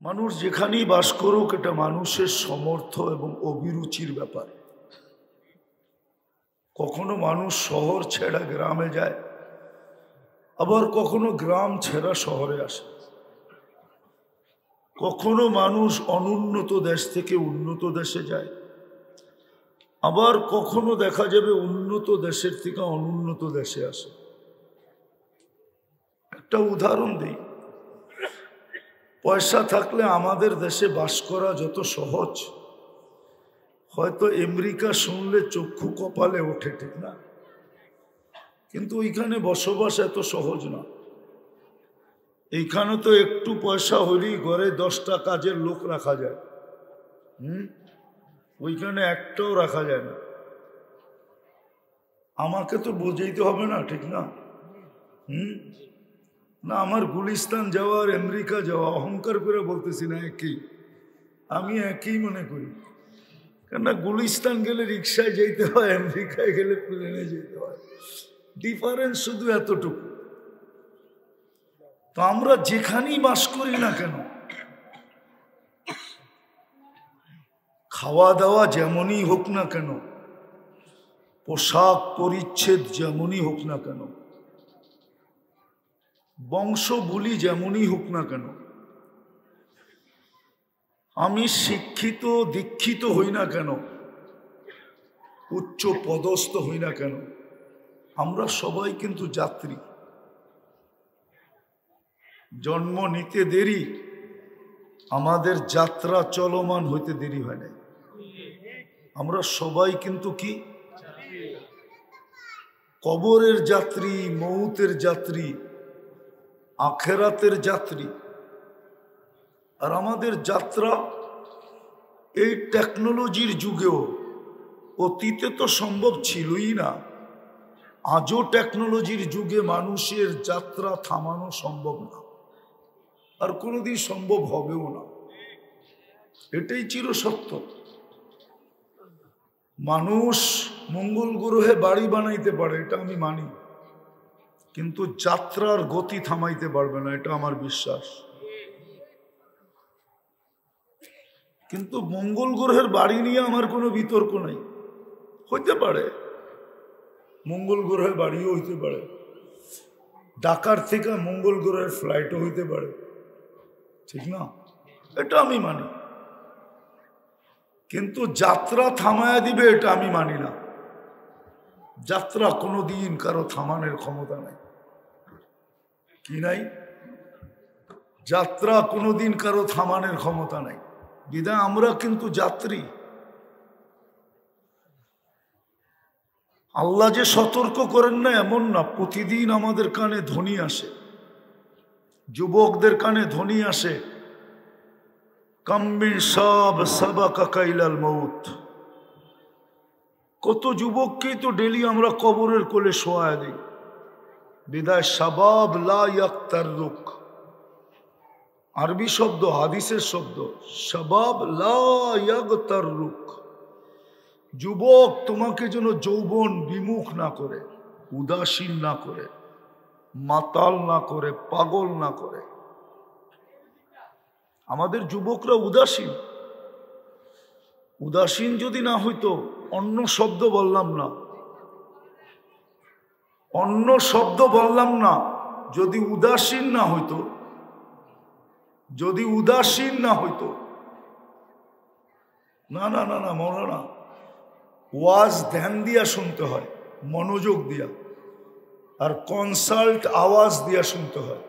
মানুষ যেখানেই বাস করুক এটা মানুষের সমর্থ এবং অভিরুচির ব্যাপার। কখনো মানুষ শহর ছেড়া গ্রামে যায়, আবার কখনো গ্রাম ছেড়া শহরে আসে। কখনো মানুষ অনুন্নত দেশ থেকে উন্নত দেশে যায়, আবার কখনো দেখা যাবে উন্নত দেশের থেকে অনুন্নত দেশে আসে। একটা উদাহরণ দিই, পয়সা থাকলে আমাদের দেশে বাস করা যত সহজ, হয়তো আমেরিকা শুনলে চক্ষু কপালে ওঠে, ঠিক না? কিন্তু ওইখানে বসবাস এত সহজ না। এইখানে তো একটু পয়সা হলেই ঘরে 10টা কাজের লোক রাখা যায়, ওইখানে একটাও রাখা যায় না। আমাকে তো বোঝাইতে হবে না, ঠিক না? না, আমার গুলিস্তান যাওয়া আর আমেরিকা যাওয়া অহংকার করে বলতেছি না, একই। আমি একই মনে করি। কেননা গুলিস্তান গেলে রিক্সায় যেতে হয়, আমেরিকায় গেলে প্লেনে যেতে হয়। ডিফারেন্স শুধু এতটুকু। তো আমরা যেখানেই বাস করি না কেন, খাওয়া দাওয়া যেমনই হোক না কেন, পোশাক পরিচ্ছেদ যেমনই হোক না কেন, বংশবুলি যেমনই হোক না কেন, আমি শিক্ষিত দীক্ষিত হই না কেন, উচ্চ পদস্থ হই না কেন, আমরা সবাই কিন্তু যাত্রী। জন্ম নিতে দেরি, আমাদের যাত্রা চলমান হইতে দেরি হয় না। আমরা সবাই কিন্তু কি কবরের যাত্রী, মৌতের যাত্রী, আখেরাতের যাত্রী। আর আমাদের যাত্রা এই টেকনোলজির যুগেও, অতীতে তো সম্ভব ছিলই না, আজও টেকনোলজির যুগে মানুষের যাত্রা থামানো সম্ভব না, আর কোনোদিন সম্ভব হবেও না। এটাই চিরসত্য। মানুষ মঙ্গল গ্রহে বাড়ি বানাইতে পারে, এটা আমি মানি, কিন্তু যাত্রার গতি থামাইতে পারবে না, এটা আমার বিশ্বাস। কিন্তু মঙ্গল গ্রহের বাড়ি নিয়ে আমার কোনো বিতর্ক নাই। হইতে পারে মঙ্গল গ্রহের বাড়িও হইতে পারে, ঢাকার থেকে মঙ্গল গ্রহের ফ্লাইটও হইতে পারে, ঠিক না? এটা আমি মানি। কিন্তু যাত্রা থামায়া দিবে এটা আমি মানি না। যাত্রা কোনোদিন কারো থামানোর ক্ষমতা নাই। কি নাই? যাত্রা কোনোদিন কারো থামানোর ক্ষমতা নাই। বিধায় আমরা কিন্তু যাত্রী। আল্লাহ যে সতর্ক করেন না এমন না, প্রতিদিন আমাদের কানে ধ্বনি আসে, যুবকদের কানে ধ্বনি আসে, কাম্মিন সব সাবাকা কাইলাল মউত। কত যুবককেই তো ডেলি আমরা কবরের কোলে শোয়া দিই। বিদায় শাবাব লা ইয়াক্তাররুক, আরবি শব্দ, হাদিসের শব্দ, শাবাব লা ইয়াগতাররুক। যুবক তোমাকে যেন যৌবন বিমুখ না করে, উদাসীন না করে, মাতাল না করে, পাগল না করে। আমাদের যুবকরা উদাসীন। উদাসীন যদি না হইতো, অন্য শব্দ বললাম না, অন্য শব্দ বললাম না, যদি উদাসীন না হইতো, যদি উদাসীন না হইতো, না না না না মৌলানা, ওয়াজ ধ্যান দিয়া শুনতে হয়, মনোযোগ দিয়া, আর কনসাল্ট আওয়াজ দিয়া শুনতে হয়।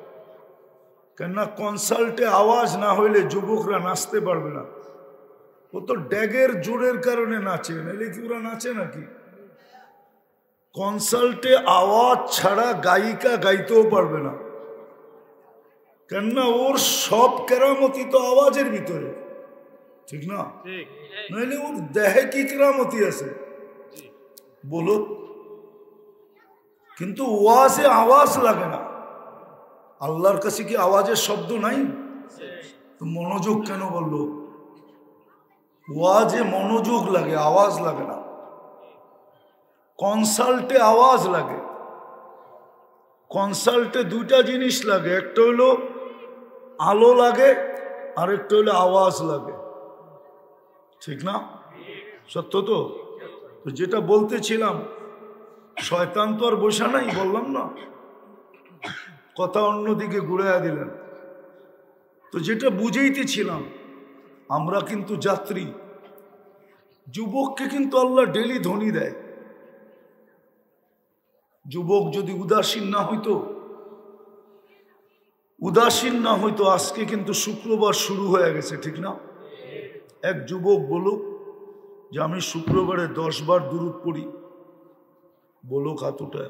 কেননা কনসাল্টে আওয়াজ না হইলে যুবকরা নাচতে পারবে না। ও তো ড্যাগের জোরের কারণে নাচে, নাইলে কি ওরা নাচে নাকি? কনসাল্টে আওয়াজ ছাড়া গায়িকা গাইতেও পারবে না, কেননা ওর সব কেরামতি তো আওয়াজের ভিতরে, ঠিক না? নাইলে ওর দেহে কি কেরামতি আছে বলো? কিন্তু ওয়াজে আওয়াজ লাগে না। আল্লাহর কাছে কি আওয়াজের শব্দ নাই? তো মনোযোগ কেন বললো? ওয়াজে মনোযোগ লাগে, আওয়াজ লাগে না। কনসাল্টে আওয়াজ লাগে। কনসাল্টে দুইটা জিনিস লাগে, একটা হলো আলো লাগে, আরেকটা হলে আওয়াজ লাগে, ঠিক না? সত্য তো? তো যেটা বলতেছিলাম, শয়তান তো আর বসা নাই, বললাম না, কথা অন্যদিকে ঘুরাইয়া দিলেন। তো যেটা বুঝাইতেছিলাম, আমরা কিন্তু যাত্রী। যুবককে কিন্তু আল্লাহ ডেলি ধনী দেয়। যুবক যদি উদাসীন না হইতো আজকে কিন্তু শুক্রবার শুরু হয়ে গেছে, ঠিক না? এক যুবক বলুক যে আমি শুক্রবারে 10 বার দুরূদ পড়ি, বলুক হাতুটা।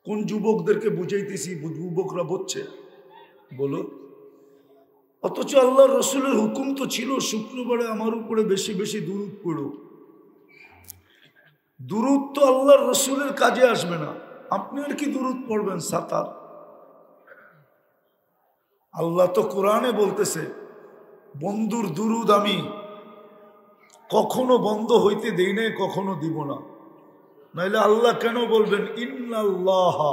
কোন যুবকদেরকে বুঝাইতেছি, যুবকরা বলছে বলো। অথচ আল্লাহ রসুলের হুকুম তো ছিল শুক্রবারে আমার উপরে বেশি বেশি দুরূদ পড়ো। দুরূদ তো আল্লাহর রসুলের কাজে আসবে না, আপনি আর কি দুরূদ পড়বেন? সাতার আল্লাহ তো কোরআনে বলতেছে বন্ধুর দুরূদ আমি কখনো বন্ধ হইতে দেই নাই, কখনো দিব না। নাইলে আল্লাহ কেন বলবেন ইন্নাল্লাহা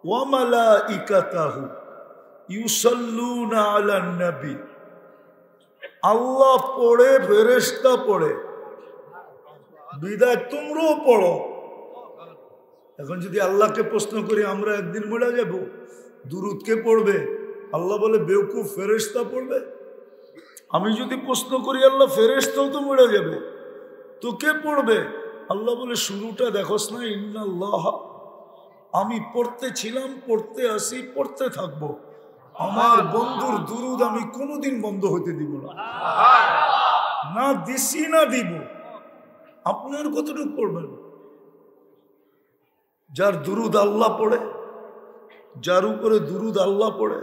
ওয়া মালাইকাতাহু ইউসাল্লুনা আলান নবী? আল্লাহ পড়ে, ফেরেশতা পড়ে, বিদায় তোমরাও পড়ো। এখন যদি আল্লাহকে প্রশ্ন করি আমরা একদিন মরে যাব, দুরূদ কে পড়বে? আল্লাহ বলে বেওকুফ, ফেরেশতা পড়বে। আমি যদি প্রশ্ন করি আল্লাহ ফেরেশতাও তো মরে যাবে, তো কে পড়বে? আল্লাহ বলে শুরুটা দেখোস না, ইন্নাল্লাহ, আমি পড়তে ছিলাম, পড়তে আসি, পড়তে থাকবো। আমার বন্ধুর দুরূদ আমি কোনোদিন বন্ধ হইতে দিব না, না দিছি না দিব। আপনার কতটুকু পড়বেন? যার দুরূদ আল্লাহ পড়ে, যার উপরে দুরূদ আল্লাহ পড়ে।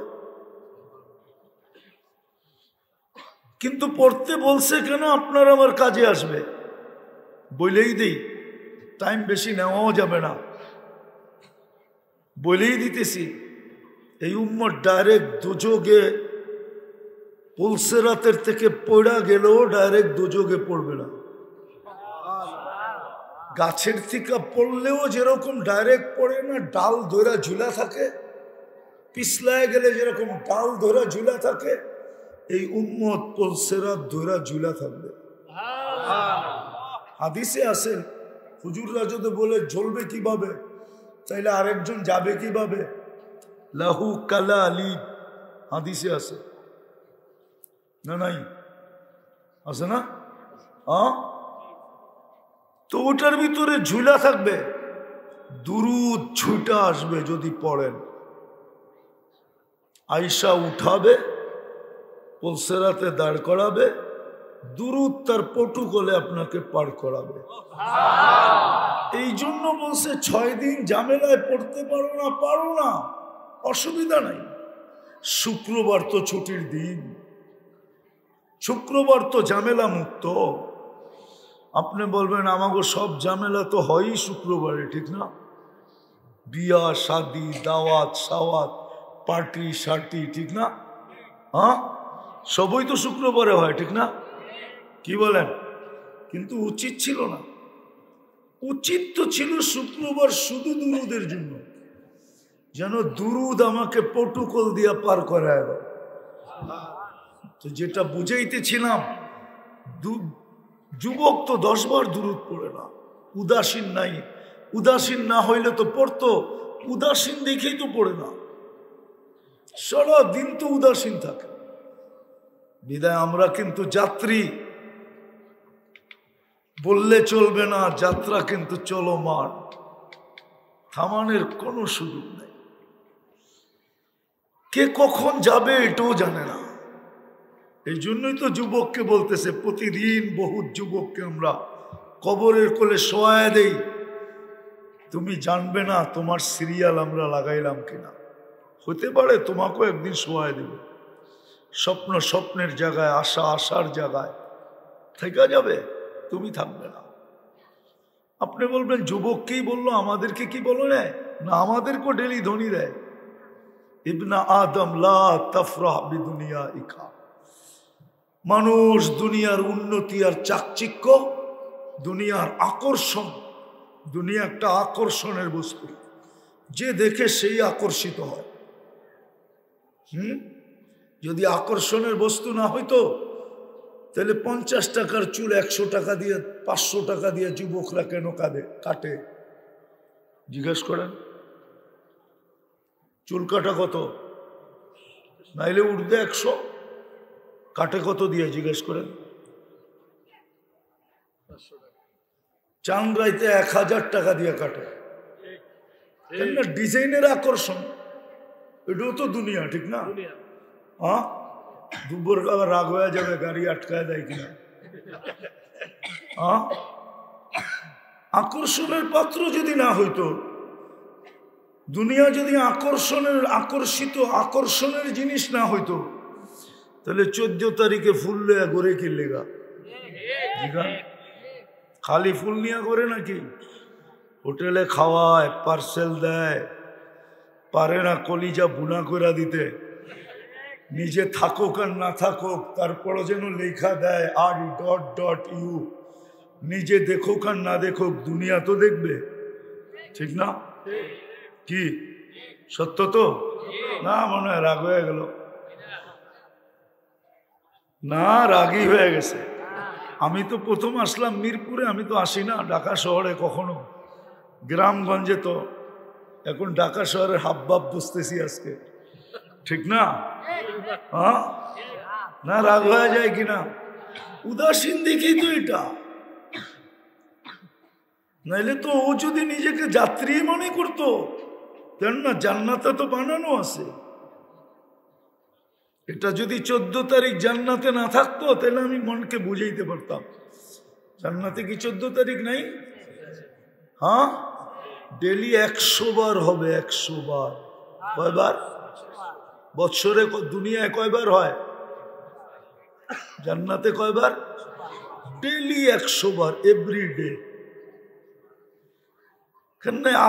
কিন্তু পড়তে বলছে কেন? আপনার আমার কাজে আসবে বলেই দেই, টাইম বেশি নেওয়াও যাবে না, বলেই দিতেছি। এই উম্মত ডাইরেক্ট দুযোগে, পুলসেরাতের থেকে পড়া গেলেও ডাইরেক্ট দুযোগে পড়বে না। গাছের থেকে পড়লেও যেরকম ডাইরেক্ট পড়ে না, ডাল ধরা ঝুলা থাকে, পিছলায় গেলে যেরকম ডাল ধরা ঝুলা থাকে, এই উম্মত পুলসেরাত ধরা ঝুলা থাকবে। হাদিসে আছে হুজুররা যদি বলে ঝুলবে কিভাবে, তাইলে আরেকজন যাবে কিভাবে? লাহু কালা আলী, হাদিসে আছে না? নাই আছে না? তো ওটার ভিতরে ঝুলা থাকবে, দুরূদ ছুটা আসবে যদি পড়েন। আয়েশা উঠাবে, পুলসেরাতে দাঁড় করাবে, দুরূদ তার পটুকলে আপনাকে পার করাবে। এই জন্য বলছে 6 দিন ঝামেলায় পড়তে পারো না, অসুবিধা নাই। শুক্রবার তো ছুটির দিন, শুক্রবার তো ঝামেলা মুক্ত। আপনি বলবেন আমাকে সব ঝামেলা তো হয়ই শুক্রবারে, ঠিক না? বিয়া শাদি, দাওয়াত সাওয়াত, পার্টি শার্টি, ঠিক না? সবই তো শুক্রবারে হয়, ঠিক না? কি বলেন? কিন্তু উচিত ছিল না, উচিত তো ছিল শুক্রবার শুধু দুরূদের জন্য, যেন দুরূদ আমাকে প্রটোকল দিয়া পার করায়। তো যেটা বুঝাইতেছিলাম, যুবক তো 10 বার দুরূদ পড়ে না, উদাসীন নাই। উদাসীন না হইলে তো পড়তো, উদাসীন দেখেই তো পড়ে না, সারা দিন তো উদাসীন থাকে। বিদায় আমরা কিন্তু যাত্রী, বললে চলবে না, যাত্রা কিন্তু চলমান, থামানোর কোনো সুযোগ নেই। কে কখন যাবে এটাও জানে না। এই জন্যই তো যুবককে বলতেছে, প্রতিদিন বহু যুবককে আমরা কবরের কোলে শোয়ায় দেই, তুমি জানবে না তোমার সিরিয়াল আমরা লাগাইলাম কিনা। হতে পারে তোমাকেও একদিন শোয়ায় দেব। স্বপ্ন স্বপ্নের জায়গায়, আশা আশার জায়গায় থেকে যাবে, তুমি থাকবে না। আপনি বলবেন যুবককেই বললো, আমাদেরকে কি বলো না? আমাদেরকেও ডেলি ধনী দেয়। ইবনা আদম লা তাফরাহ বিদুনিয়া ইকা, মানুষ দুনিয়ার উন্নতি আর চাকচিক্য, দুনিয়ার আকর্ষণ, দুনিয়া একটা আকর্ষণের বস্তু, যে দেখে সেই আকর্ষিত হয়। যদি আকর্ষণের বস্তু না হইতো তাহলে 50 টাকার চুল 100 টাকা দিয়ে 500 টাকা দিয়ে যুবকরা কেন কাটে? জিজ্ঞেস করেন। চুল কাটা কত? নাইলে উঠবে 100, কাটে কত দিয়ে? জিজ্ঞেস করেন। চাঁদ রাইতে 1000 টাকা দিয়ে কাটে, না ডিজাইনের আকর্ষণ। এটাও তো দুনিয়া, ঠিক না? হ্যাঁ, দুপুর আবার রাগ হয়ে যাবে, গাড়ি আটকায় দেয় কিনা। হ্যাঁ, আকর্ষণের পাত্র যদি না হইতো, দুনিয়া যদি আকর্ষণের জিনিস না হইতো, তাহলে 14 তারিখে ফুল লিয়া গড়ে কি লেগা? খালি ফুল নিয়ে করে নাকি? হোটেলে খাওয়ায়, পার্সেল দেয়, পারে না কলিজা বুনা করে দিতে। নিজে থাকুক আর না থাকুক, তারপরে যেন লেখা দেয় RE.U। নিজে দেখুক আর না দেখুক, দুনিয়া তো দেখবে, ঠিক না? কি সত্য তো না? মনে হয় রাগ হয়ে গেল না? রাগই হয়ে গেছে। আমি তো প্রথম আসলাম মিরপুরে, আমি তো আসি না ঢাকা শহরে কখনো, গ্রামগঞ্জে তো। এখন ঢাকা শহরের হাবভাব বুঝতেছি আজকে, ঠিক না? হ্যাঁ, না রাগ হয়ে যায় কিনা? উদাসীন দেখি তো এটা। নাইলে তো ও যদি নিজেকে যাত্রী মনে করতো, কেন না? জান্নাতে তো বানানো আছে। এটা যদি 14 তারিখ জান্নাতে না থাকতো, তাহলে আমি মনকে বুঝাইতে পারতাম। জান্নাতে কি 14 তারিখ নাই? হ্যাঁ, ডেলি 100 বার হবে। 100 বার। কয়বার? বৎসরে দুনিয়ায় কয়বার হয়? জান্নাতে কয়বার? ডেলি 100 বার, এভরিডে।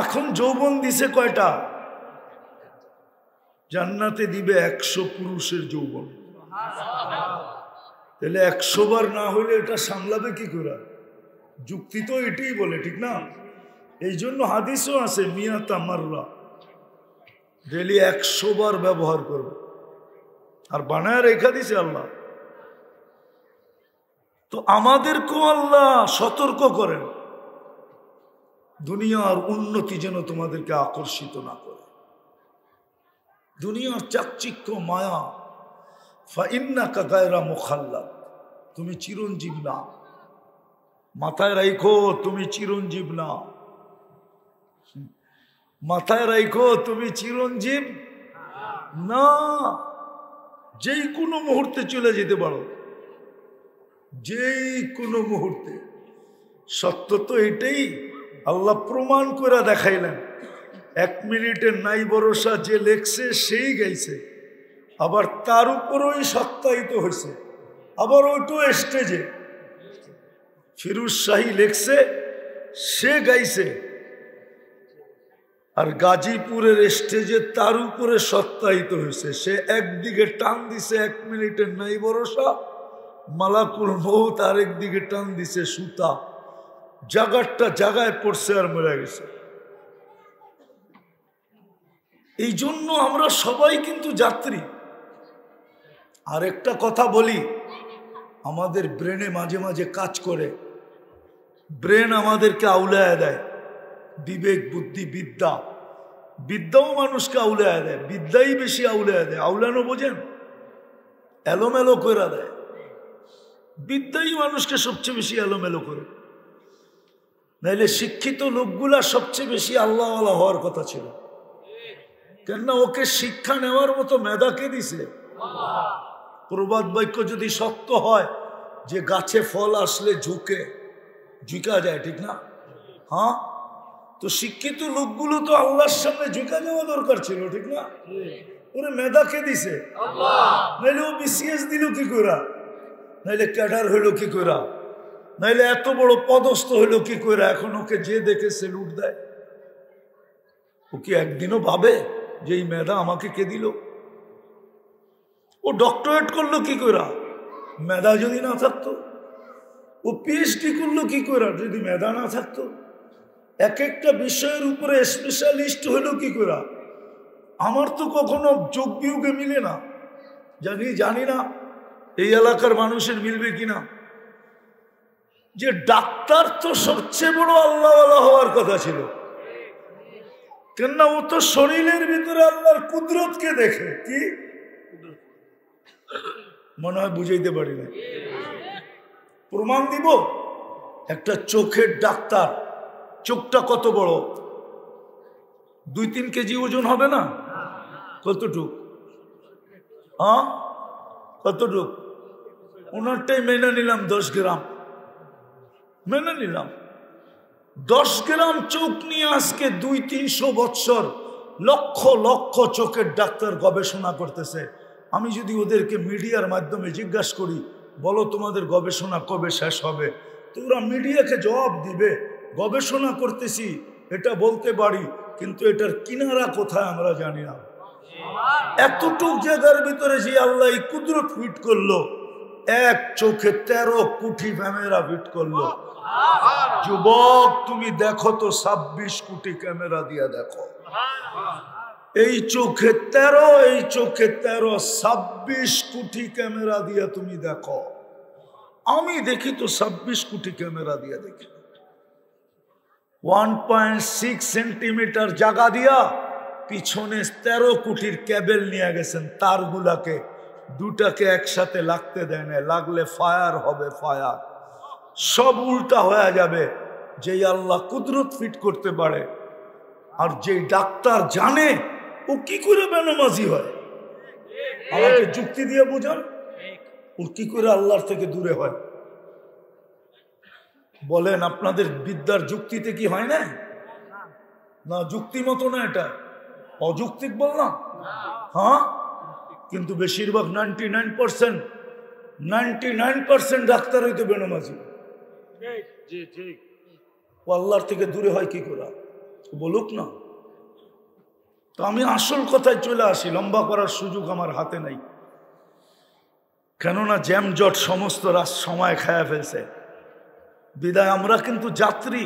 এখন যৌবন দিছে কয়টা? জান্নাতে দিবে 100 পুরুষের যৌবন। তাহলে 100 বার না হলে এটা সামলাবে কি করে? যুক্তি তো এটাই বলে, ঠিক না? এই জন্য হাদিসও আছে, মিয়াতা মাররা, ডেলি 100 বার ব্যবহার করবে। আর বানায় রেখা দিছে আল্লাহ। তো আমাদেরকেও আল্লাহ সতর্ক করেন, দুনিয়ার উন্নতি যেন তোমাদেরকে আকর্ষিত না করে। দুনিয়ার চাকচিক্য, মায়া, ফাইন্নাকা গায়রা মুখাল্লাদ, তুমি চিরঞ্জীব না। মাথায় রাখো, তুমি চিরঞ্জীব না। মাথায় রাখো, তুমি চিরঞ্জীব না। যেই কোনো মুহূর্তে চলে যেতে পারো, যেই কোনো মুহূর্তে। সত্য তো এটাই, আল্লাহ প্রমাণ করে দেখাইলেন। 1 মিনিটের নাই ভরসা, যে লেখছে সেই গাইছে, আবার তার উপরই সত্যায়িত হয়েছে। আবার ওইটো স্টেজে ফিরোজ শাহী লেখছে, সে গাইছে, আর গাজীপুরের স্টেজে তার উপরে সত্যায়িত হয়েছে। সে একদিকে টান দিছে 1 মিনিটের নাই ভরসা, মালাকুল মউত আরেক দিকে টান দিছে সুতা, জাগারটা জাগায় পড়ছে আর মরে গেছে। এই জন্য আমরা সবাই কিন্তু যাত্রী। আর একটা কথা বলি, আমাদের ব্রেনে মাঝে মাঝে কাজ করে, ব্রেন আমাদেরকে আউলায় দেয়। বিবেক, বুদ্ধি, বিদ্যাও মানুষকে আউলায় দেয়। বিদ্যাই বেশি আউলায় দেয়। আউলানো বোঝেন? এলোমেলো করে দেয়। বিদ্যাই মানুষকে সবচেয়ে বেশি এলোমেলো করে। নাইলে শিক্ষিত লোকগুলা সবচেয়ে বেশি আল্লাহওয়ালা হওয়ার কথা ছিল। কেননা ওকে শিক্ষা নেওয়ার মতো মেধাকে দিছে। প্রবাদ বাক্য যদি সত্য হয় যে গাছে ফল আসলে ঝুঁকা যায়, ঠিক না? হ্যাঁ, তো শিক্ষিত লোকগুলো তো আল্লাহর সামনে ঝুঁকা যাওয়া দরকার ছিল, ঠিক না? ওরে মেধাকে দিছে। নাইলে ও BCS দিল কি করে? নাইলে ক্যাডার হইলো কি করে? নাইলে এত বড় পদস্থ হইলো কি করে? এখন ওকে যে দেখে সেলুট দেয়। ও কি একদিনও ভাবে যে এই মেধা আমাকে কে দিল? ও ডক্টরেট করলো কি করে? মেধা যদি না থাকতো। ও PhD করলো কি করে যদি মেধা না থাকতো? এক একটা বিষয়ের উপরে স্পেশালিস্ট হইলো কি করে? আমার তো কখনো যোগ বিয়োগে মিলে না। জানি না এই এলাকার মানুষের মিলবে কিনা, যে ডাক্তার তো সবচেয়ে বড় আল্লাহওয়ালা হওয়ার কথা ছিল, কেননা ও তো শরীরের ভিতরে আল্লাহর কুদরতকে দেখে। কি মনে হয় বুঝাইতে পারি না, প্রমাণ দিব। একটা চোখের ডাক্তার, চোখটা কত বড়, 2-3 কেজি ওজন হবে না? কতটুক? হ্যাঁ কতটুক? ওনারটাই মেনে নিলাম 10 গ্রাম, মেনে নিলাম 10 গ্রাম চোখ নিয়ে আজকে 200-300 বৎসর লক্ষ লক্ষ চোখের ডাক্তার গবেষণা করতেছে। আমি যদি ওদেরকে মিডিয়ার মাধ্যমে জিজ্ঞাসা করি, বলো তোমাদের গবেষণা কবে শেষ হবে, তো ওরা মিডিয়াকে জবাব দিবে গবেষণা করতেছি এটা বলতে পারি, কিন্তু এটার কিনারা কোথায় আমরা জানি না। এতটুক জায়গার ভিতরে যে আল্লাহ এই কুদরত ফিট করলো, এক চোখে 13 কোটি ক্যামেরা ফিট করলো। যুবক তুমি দেখো তো 26 কোটি ক্যামেরা দিয়া দেখো, এই চোখে 13, এই চোখে 13, 26 কোটি ক্যামেরা দিয়া তুমি দেখো। আমি দেখি তো 26 কোটি ক্যামেরা দিয়া দেখি, 1.6 সেন্টিমিটার জায়গা দিয়া পিছনে 13 কোটির কেবল নিয়ে গেছেন, তারগুলাকে দুটাকে একসাথে লাগতে দেয় না, লাগলে ফায়ার হবে, ফায়ার সব উল্টা হয়ে যাবে। যেই আল্লাহ কুদরত ফিট করতে পারে আর যেই ডাক্তার জানে ও কি করে বেনামাজি হয়, আমাকে যুক্তি দিয়ে বুঝান, ও কি করে আল্লাহর থেকে দূরে হয়? বলেন আপনাদের বিদ্যার যুক্তিতে কি হয় না? না যুক্তি মতো না, এটা অযৌক্তিক বললাম। হ্যাঁ, কিন্তু বেশিরভাগ 99% ডাক্তার হইতে বেনামাজি, ও আল্লাহর থেকে দূরে হয় কি করে? বলুক না। তো আমি আসল কথায় চলে আসি, লম্বা করার সুযোগ আমার হাতে নাই, কেননা জ্যামজট সমস্ত সময় খায়া ফেলছে। বিদায় আমরা কিন্তু যাত্রী,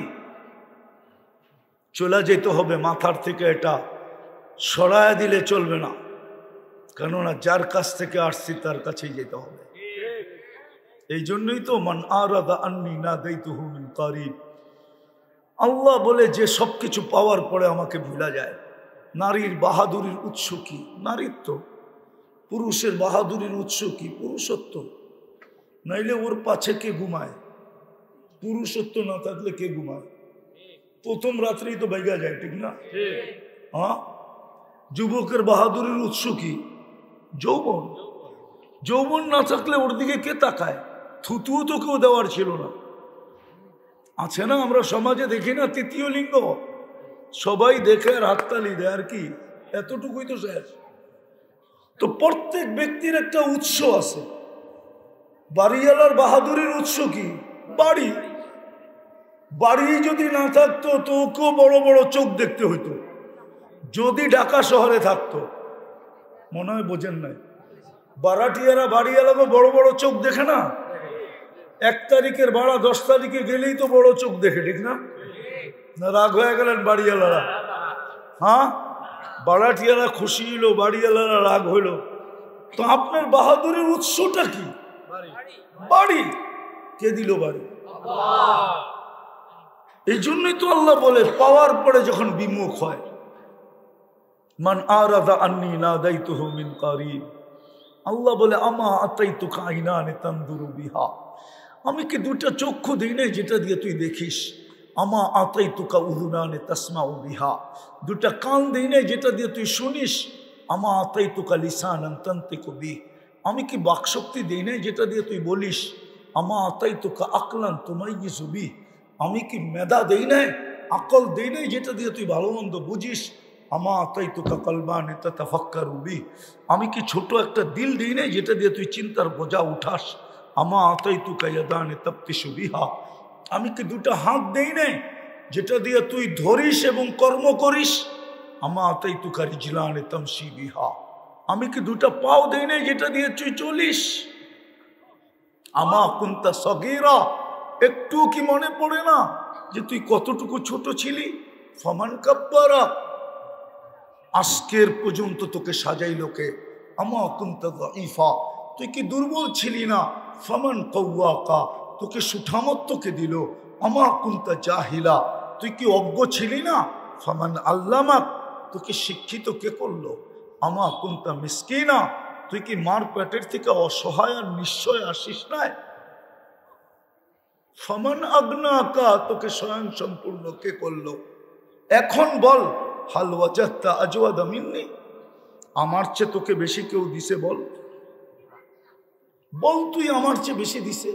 চলে যেতে হবে, মাথার থেকে এটা সরায় দিলে চলবে না, কেননা যার কাছ থেকে আসছি তার কাছেই যেতে হবে। এই জন্যই তো মান আরাদা আন্নি নাদাইতুহু মিন কারিব, আল্লাহ বলে যে সবকিছু পাওয়ার পরে আমাকে ভুলা যায়। নারীর বাহাদুরির উৎস কি? নারীত্ব। পুরুষের বাহাদুরির উৎস কি? পুরুষত্ব। নাইলে ওর পাছে কে ঘুমায়? পুরুষত্ব না থাকলে কে ঘুমায়? প্রথম রাত্রেই তো বাইগা যায়, ঠিক না? হ্যাঁ, যুবকের বাহাদুরির উৎস কি? যৌবন। যৌবন না থাকলে ওর দিকে কে তাকায়? থুতুও তো কেউ দেওয়ার ছিল না। আছে না, আমরা সমাজে দেখি না, তৃতীয় লিঙ্গ সবাই দেখে আর হাততালি দেয়, আর কি এতটুকুই তো শেষ। তো প্রত্যেক ব্যক্তির একটা উৎস আছে। বাড়িওয়ালার বাহাদুরির উৎস কি? বাড়ি। বাড়ি যদি না থাকতো তো ওকেও বড় বড় চোখ দেখতে হইতো, যদি ঢাকা শহরে থাকতো। মনে হয় বোঝেন নাই, বারাটিয়ারা বাড়িওয়ালাকে বড় বড় চোখ দেখে না? 1 তারিখের ভাড়া 10 তারিখে গেলেই তো বড় চোখ দেখে, ঠিক না? না রাগ হয়ে গেলেন বাড়িওয়ালারা? হ্যাঁ, বারাটিয়ারা খুশি হইল, বাড়িওয়ালারা রাগ হইল। তো আপনার বাহাদুরের উৎসটা কি? বাড়ি। কে দিল বাড়ি? এই জন্যই তো আল্লাহ বলে পাওয়ার পরে যখন বিমুখ হয়, মান আরাদা আন্নি নাদাইতুহু মিন কারিব, আল্লাহ বলে আমা আতাইতুকা আইনানি তানদুরু বিহা, আমি কি 2টা চক্ষু দিই নাই যেটা দিয়ে তুই দেখিস? আমা আতাইতুকা উযুনানি তাসমাউ বিহা, 2টা কান দিই নাই যেটা দিয়ে তুই শুনিস? আমা আতাইতুকা লিসানান তানতিকু বিহি, আমি কি বাকশক্তি দিই নাই যেটা দিয়ে তুই বলিস? আমা আতাইতুকা আকলান তুমাইয়িজু বিহি, আমি কি মেধা দেই নাই, আকল দেই নাই যেটা দিয়ে তুই ভালো মন্দ বুঝিস? আমা আতাইতুকা কলবানি তাতাফাক্কারু বিহি, আমি কি ছোট একটা দিল দিই নাই যেটা দিয়ে তুই চিন্তার বোঝা উঠাস? আমা আতাইতুকা ইয়াদানি তাবতিশু বিহা, আমি কি 2টা হাত দেই নাই যেটা দিয়ে তুই ধরিস এবং কর্ম করিস? আমা আতাইতুকা রিজলানি তামশি বিহা, আমি কি 2টা পাও দেই নাই যেটা দিয়ে তুই চলিস? আমা কুনতা সগীরা, একটু কি মনে পড়ে না যে তুই কতটুকু ছোট ছিলি? ফমান কাব্বারা, আজকের পর্যন্ত তোকে সাজাইলো কে? আমা কুনতা যায়ীফা, তুই কি দুর্বল ছিলি না? ফামান কওয়াকা, তোকে সুঠামত্বকে দিল। আমা কুনতা জাহিলা, তুই কি অজ্ঞ ছিলি না? ফামান আল্লামাক, তোকে শিক্ষিত কে করলো? আমা কুনতা মিসকিনা, তুই কি মার পেটের থেকে অসহায় আর নিশ্চয় আসিস নাই? ফামান আগনাকা, তোকে স্বয়ং সম্পূর্ণ কে করলো? এখন বল, হাল ওয়াজাদতা আজওয়াদা মিন্নি, আমার চেয়ে তোকে বেশি কেউ দিছে? বল বল, তুই আমার চেয়ে বেশি দিছে?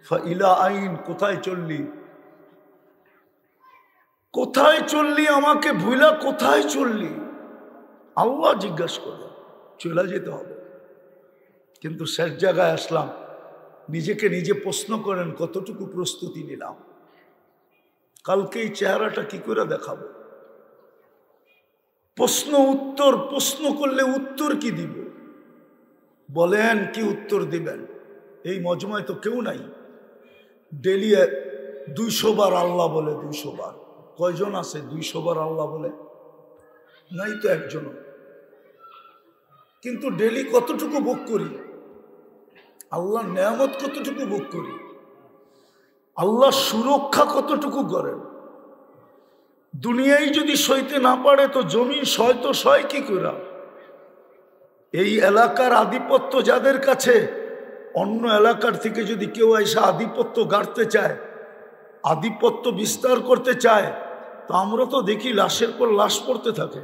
ফাইলা আইন, কোথায় চললি? কোথায় চললি? আমাকে ভুলা কোথায় চললি? আল্লাহ জিজ্ঞাসা করে, চলে যেতে হবে। কিন্তু শেষ জায়গায় আসলাম, নিজেকে নিজে প্রশ্ন করেন কতটুকু প্রস্তুতি নিলাম? কালকে এই চেহারাটা কি করে দেখাবো? প্রশ্ন উত্তর, প্রশ্ন করলে উত্তর কি দিব? বলেন কি উত্তর দিবেন? এই মজমায় তো কেউ নাই। ডেলি 200 বার আল্লাহ বলে, 200 বার। কয়জন আছে 200 বার আল্লাহ বলে? নাই তো একজন। কিন্তু ডেলি কতটুকু ভোগ করি? আল্লাহ নেয়ামত কতটুকু ভোগ করি? আল্লাহ সুরক্ষা কতটুকু করেন? দুনিয়ায় যদি সইতে না পারে তো জমিন সয় তো সয় কি করে? এই এলাকার আধিপত্য যাদের কাছে, অন্য এলাকার থেকে যদি কেউ এসে আধিপত্য গাড়তে চায়, আধিপত্য বিস্তার করতে চায়, তো আমরা তো দেখি লাশের পর লাশ পড়তে থাকে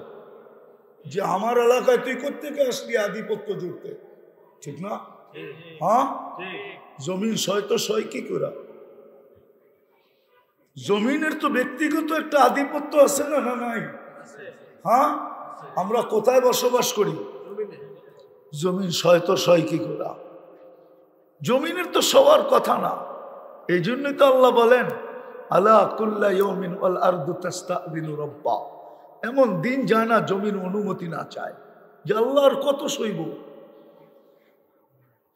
যে আমার এলাকায় তুই কোত্থেকে আসলি আধিপত্য জুড়তে, ঠিক না? হ্যাঁ, জমিন সয় তো সয় কি করে? জমিনের তো ব্যক্তিগত একটা আধিপত্য আছে না? না নাই? হ্যাঁ, আমরা কোথায় বসবাস করি? জমিন সয় তো সয় কি করে? জমিনের তো সবার কথা না। এই জন্যই তো আল্লাহ বলেন, আলা কুল্লা ইয়াউমিন ওয়াল আরদু তাস্তাযিনু রাব্বা, এমন দিন যায় না জমিন অনুমতি না চায় যে আল্লাহর কত সইব।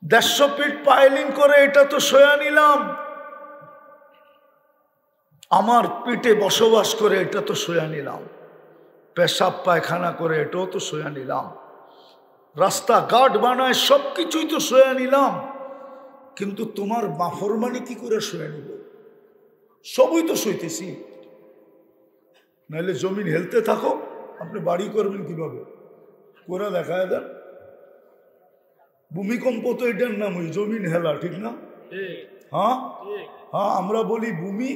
150 ফিট পাইলিং করে এটা তো সয়া নিলাম, আমার পেটে বসবাস করে এটা তো সয়া নিলাম, পেশাব পায়খানা করে এটাও তো সয়া নিলাম, রাস্তাঘাট বানায় সবকিছুই তো সয়া নিলাম। কিন্তু তোমার নাফরমানি কি করে সয়া নিব? সবই তো সইতেছি। নাহলে জমিন হেলতে থাকো, আপনি বাড়ি করবেন কিভাবে? করে দেখায় দেন। ভূমিকম্প তো এটার নাম, ওই জমিন হেলা, ঠিক না? হ্যাঁ হ্যাঁ, আমরা বলি ভূমি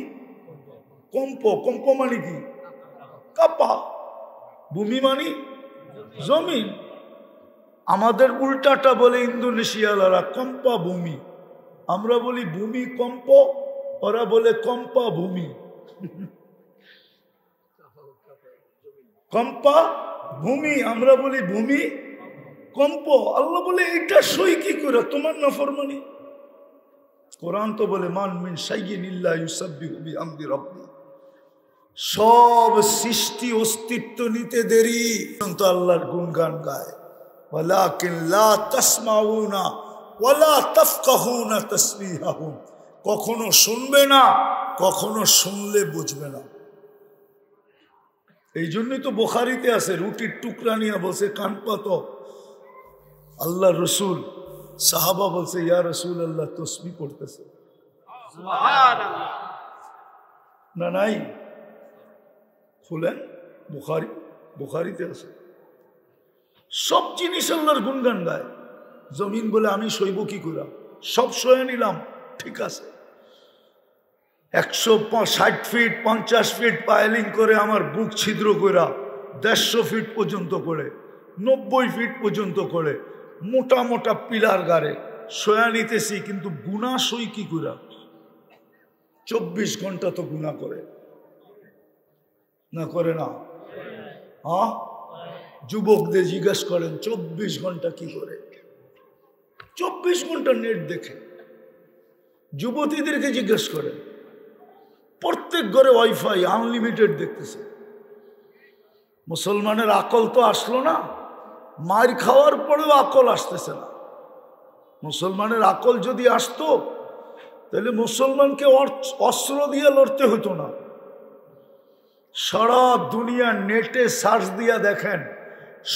কম্প। কম্প মানে কি? কাপা। ভূমি মানে জমিন। আমাদের উল্টাটা বলে ইন্দোনেশিয়ালারা, কম্পা ভূমি। আমরা বলি ভূমি কম্প, ওরা বলে কম্পা ভূমি। কম্পা ভূমি, আমরা বলি ভূমি কম্প। আল্লাহ বলে এটা সই কি করে? তোমার নাফরমানি। কোরআন তো বলে মান মিন শাইইন ইল্লা ইউসাব্বিহু বিহামদি রাব্বি, সব সৃষ্টি অস্তিত্ব নিতে দেরি কিন্তু আল্লাহর গুণগান গায়। ওয়ালাকিন লা তাসমাউনা ওয়ালা তাফকাহুনা তাসবিহাহুম, কখনো শুনবে না, কখনো শুনলে বুঝবে না। এই জন্যই তো বুখারীতে আছে, রুটির টুকরা নিয়ে বসে কান পাত আল্লাহ রসুল, সাহাবা বলছে ইয়া রসুল আল্লাহ তসবিহ পড়তেছে। সুবহানাল্লাহ। না নাই? খুলেন বুখারী, বুখারীতে আছে। সব জিনিস আল্লাহর গুণগান গায়। জমিন বলে আমি সইব কি করে? সব সয়ে নিলাম, ঠিক আছে। 160 ফিট 50 ফিট পাইলিং করে আমার বুক ছিদ্র করে 150 ফিট পর্যন্ত করে 90 ফিট পর্যন্ত করে মোটা মোটা পিলার গাড়ে সয়া নিতেছি, কিন্তু গুনাহ সই কি করে? 24 ঘন্টা তো গুনাহ করে না? করে না? হ্যাঁ, যুবকদের জিজ্ঞেস করেন 24 ঘন্টা কি করে? 24 ঘন্টা নেট দেখে। যুবতীদেরকে জিজ্ঞেস করেন, প্রত্যেক ঘরে ওয়াইফাই আনলিমিটেড দেখতেছে। মুসলমানের আকল তো আসলো না, মার খাওয়ার পরেও আকল আসতেছে না। মুসলমানের আকল যদি আসতো তাহলে মুসলমানকে অস্ত্র দিয়ে লড়তে হতো না। সারা দুনিয়া নেটে সার্চ দিয়া দেখেন,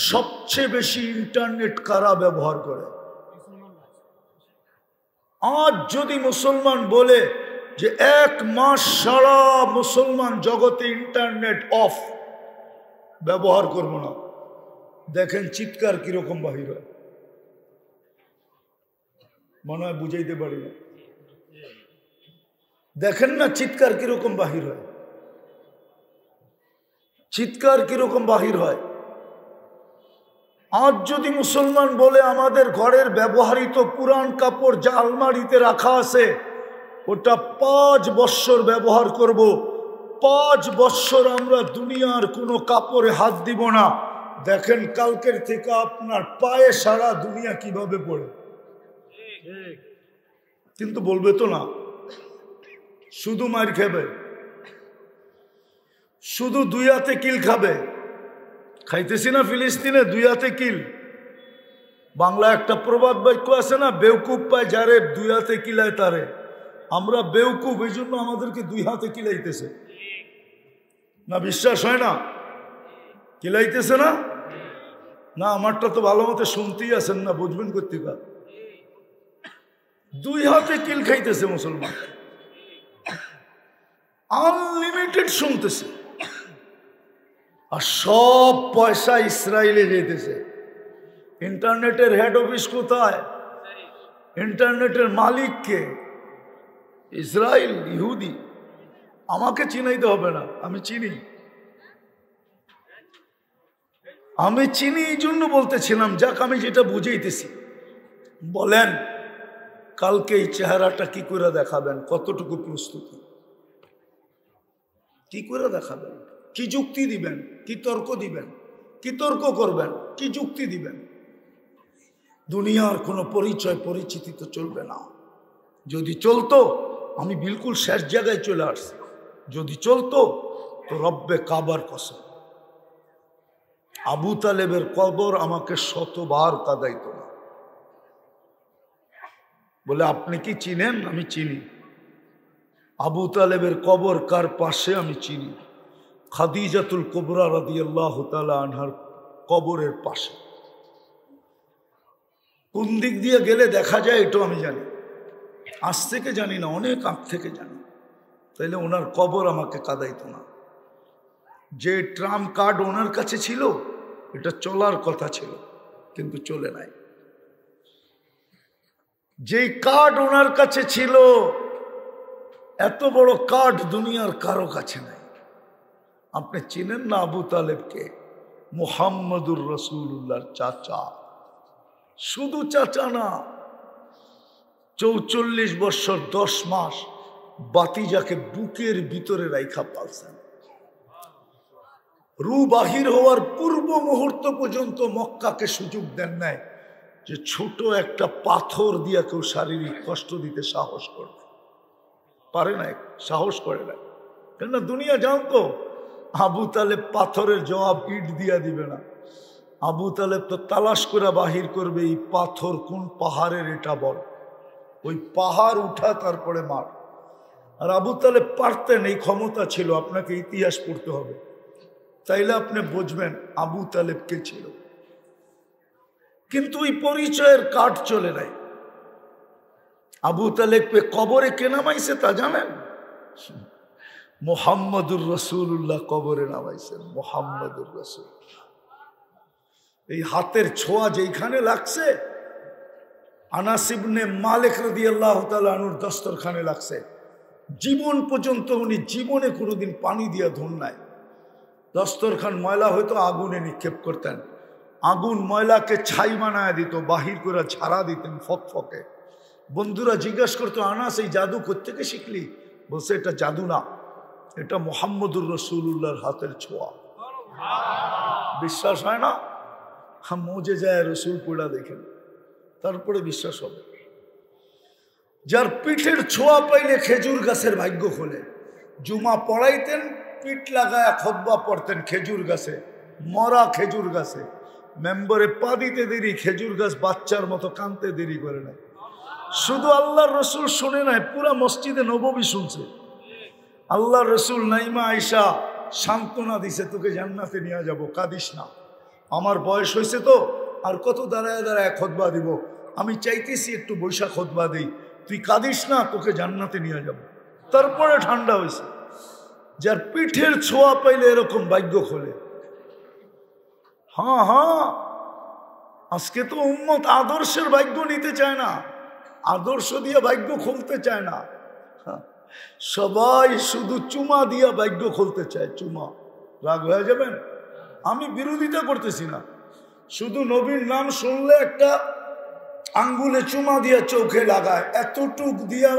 সবচেয়ে বেশি ইন্টারনেট কারা ব্যবহার করে? আজ যদি মুসলমান বলে যে 1 মাস সারা মুসলমান জগতে ইন্টারনেট অফ, ব্যবহার করব না, দেখেন চিৎকার কিরকম বাহির হয়। মনে হয় বুঝাইতে পারি না। দেখেন না চিৎকার কিরকম বাহির হয়, চিৎকার কিরকম বাহির হয়। আজ যদি মুসলমান বলে আমাদের ঘরের ব্যবহৃত পুরান কাপড় যা আলমারিতে রাখা আছে ওটা 5 বৎসর ব্যবহার করব, 5 বৎসর আমরা দুনিয়ার কোনো কাপড়ে হাত দিব না, দেখেন কালকের থেকে আপনার পায়ে সারা দুনিয়া কিভাবে পড়ে। কিন্তু বলবে তো না, শুধু মার খাবে, শুধু 2 হাতে কিল খাবে। খাইতেছি না ফিলিস্তিনে 2 হাতে কিল। বাংলা একটা প্রবাদ বাক্য আছে না, বেউকুফ পায় যারে 2 হাতে কিলায় তারে। আমরা বেউকুফ, এই জন্য আমাদেরকে 2 হাতে কিলাইতেছে না। বিশ্বাস হয় না? কিলাইতেছে না? না আমারটা তো ভালো মতো শুনতেই আছেন না, বুঝবেন কর্তিকা। 2 হাতে কিল খাইতেছে মুসলমান, আনলিমিটেড শুনতেছে, আর সব পয়সা ইসরায়েলে যেতেছে। ইন্টারনেটের হেড অফিস কোথায়? ইন্টারনেটের মালিক কে? ইসরায়েল, ইহুদি। আমাকে চিনাইতে হবে না, আমি চিনি। আমি চিনি, এই জন্য বলতেছিলাম। যাক, আমি যেটা বুঝাইতেছি, বলেন কালকে এই চেহারাটা কি করে দেখাবেন? কতটুকু প্রস্তুতি? কি করে দেখাবেন? কি যুক্তি দিবেন? কি তর্ক দিবেন? কি তর্ক করবেন? কি যুক্তি দিবেন? দুনিয়ার কোনো পরিচয় পরিচিতি তো চলবে না। যদি চলতো, আমি বিলকুল শেষ জায়গায় চলে আসছি। যদি চলতো তো রব্বে কাবার কসম, আবু তালেবের কবর আমাকে 100বার কাঁদাইত না। বলে আপনি কি চিনেন? আমি চিনি। আবু তালেবের কবর কার পাশে? আমি চিনি। খাদিজাতুল কুবরা রাদিয়াল্লাহু তাআলা আনহার কবরের পাশে। কোন দিক দিয়ে গেলে দেখা যায় এটাও আমি জানি। আজ থেকে জানি না, অনেক আগ থেকে জানি। তাইলে ওনার কবর আমাকে কাঁদাইতো না। যে ট্রাম কার্ড ওনার কাছে ছিল, এটা চলার কথা ছিল, কিন্তু চলে নাই। যেই কার্ড ওনার কাছে ছিল, এত বড় কার্ড দুনিয়ার কারো কাছে নাই। আপনি চিনেন না আবু তালেবকে? মুহাম্মদুর রাসূলুল্লাহর চাচা। শুধু চাচা না, 44 বছর 10 মাস বাতিজাকে বুকের ভিতরে রাইখা পালছেন। রু বাহির হওয়ার পূর্ব মুহূর্ত পর্যন্ত মক্কাকে সুযোগ দেন নাই যে ছোট একটা পাথর দিয়া কেউ শারীরিক কষ্ট দিতে সাহস করবে। পারে নাই, সাহস করে না। কেননা দুনিয়া জানতো আবু তালেব পাথরের জবাব ইট দিয়া দিবে না। আবু তালেব তো তালাশ করে বাহির করবে এই পাথর কোন পাহাড়ের, এটা বল। ওই পাহাড় উঠা তারপরে মার। আর আবু তালেব পারতেন, এই ক্ষমতা ছিল। আপনাকে ইতিহাস পড়তে হবে, তাইলে আপনি বুঝবেন আবু তালেব কে ছিল। কিন্তু ওই পরিচয়ের কাঠ চলে নাই। আবু তালেবকে কবরে কে নামাইছে তা জানেন? মুহাম্মদুর রাসূলুল্লাহ কবরে নামাইছেন। মুহাম্মদুর রাসূল। এই হাতের ছোঁয়া যেখানে লাগছে, আনাস ইবনে মালিক রাদিয়াল্লাহু তাআলা আনহুর দস্তরখানে লাগছে। জীবন পর্যন্ত উনি জীবনে কোনোদিন পানি দিয়া ধুন নাই। দস্তরখান ময়লা হয়তো আগুনে নিক্ষেপ করতেন, আগুন ময়লাকে ছাই বানায় দিত, বাহির করে ছাড়া দিতেন ফকফকে। বন্ধুরা জিজ্ঞাসা করতো, আনাস এই জাদু কোত্থেকে শিখলি? বলছে এটা জাদু না, এটা মুহাম্মদুর রাসূলুল্লাহর হাতের ছোঁয়া। বিশ্বাস হয় না? মজে যায় রসুল পোড়া দেখেন, তারপরে বিশ্বাস হবে। যার পিঠের ছোঁয়া পাইলে খেজুর গাছের ভাগ্য খোলে। জুমা পড়াইতেন, পিঠ লাগায় খুতবা পড়তেন খেজুর গাছে, মরা খেজুর গাছে। মেম্বরে পা দিতে দেরি, খেজুর গাছ বাচ্চার মতো কাঁদতে দেরি করে নাই। শুধু আল্লাহর রসুল শুনে নাই, পুরা মসজিদে নববী শুনছে। আল্লাহর রসুল নাইমা আয়েশা সান্ত্বনা দিছে, তোকে জান্নাতে নিয়ে যাব, কাঁদিস না। আমার বয়স হয়েছে তো, আর কত দাঁড়ায় দাঁড়ায় খুতবা দিব, আমি চাইতেছি একটু বৈশাখ খুতবা দিই, তুই কাঁদিস না, তোকে জান্নাতে নিয়ে যাব। তারপরে ঠান্ডা হয়েছে। যার পিঠের ছোঁয়া পাইলে এরকম ভাগ্য খোলে। হ্যাঁ হ্যাঁ, আজকে তো উম্মত আদর্শের ভাগ্য নিতে চায় না, আদর্শ দিয়ে ভাগ্য খুলতে চায় না, সবাই শুধু চুমা দিয়া ভাগ্য খুলতে চায়। চুমা, রাগ হয়ে যাবেন, আমি বিরোধিতা করতেছি না, শুধু নবীর নাম শুনলে একটা আঙ্গুলে চুমা দিয়া চোখে লাগায়, এতটুক দিয়া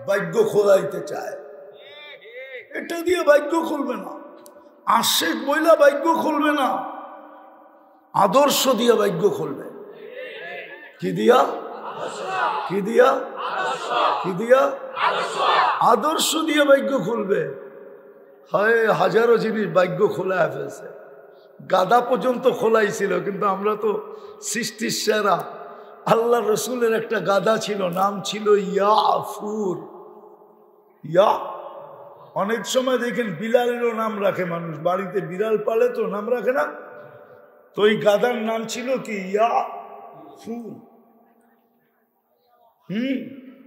ভাগ্য খোলাইতে চায়। এটা দিয়ে ভাগ্য খুলবে না, আশেক বইলা ভাগ্য খুলবে না, আদর্শ দিয়া ভাগ্য খুলবে। কি দিয়া? কি দিয়া? কি দিয়া? আদর্শ দিয়ে ভাগ্য খুলবে। হয় হাজারো জিনিস ভাগ্য খোলায় ফেলছে, গাদা পর্যন্ত খোলাইছিল, কিন্তু আমরা তো সৃষ্টির সেরা। আল্লাহ রসুলের একটা গাদা ছিল, নাম ছিল ইয়াফুর। ইয়া, অনেক সময় দেখেন বিলালেরও নাম রাখে মানুষ, বাড়িতে বিড়াল পালে তো নাম রাখে না, তো এই গাদার নাম ছিল কি? ইয়াফুর।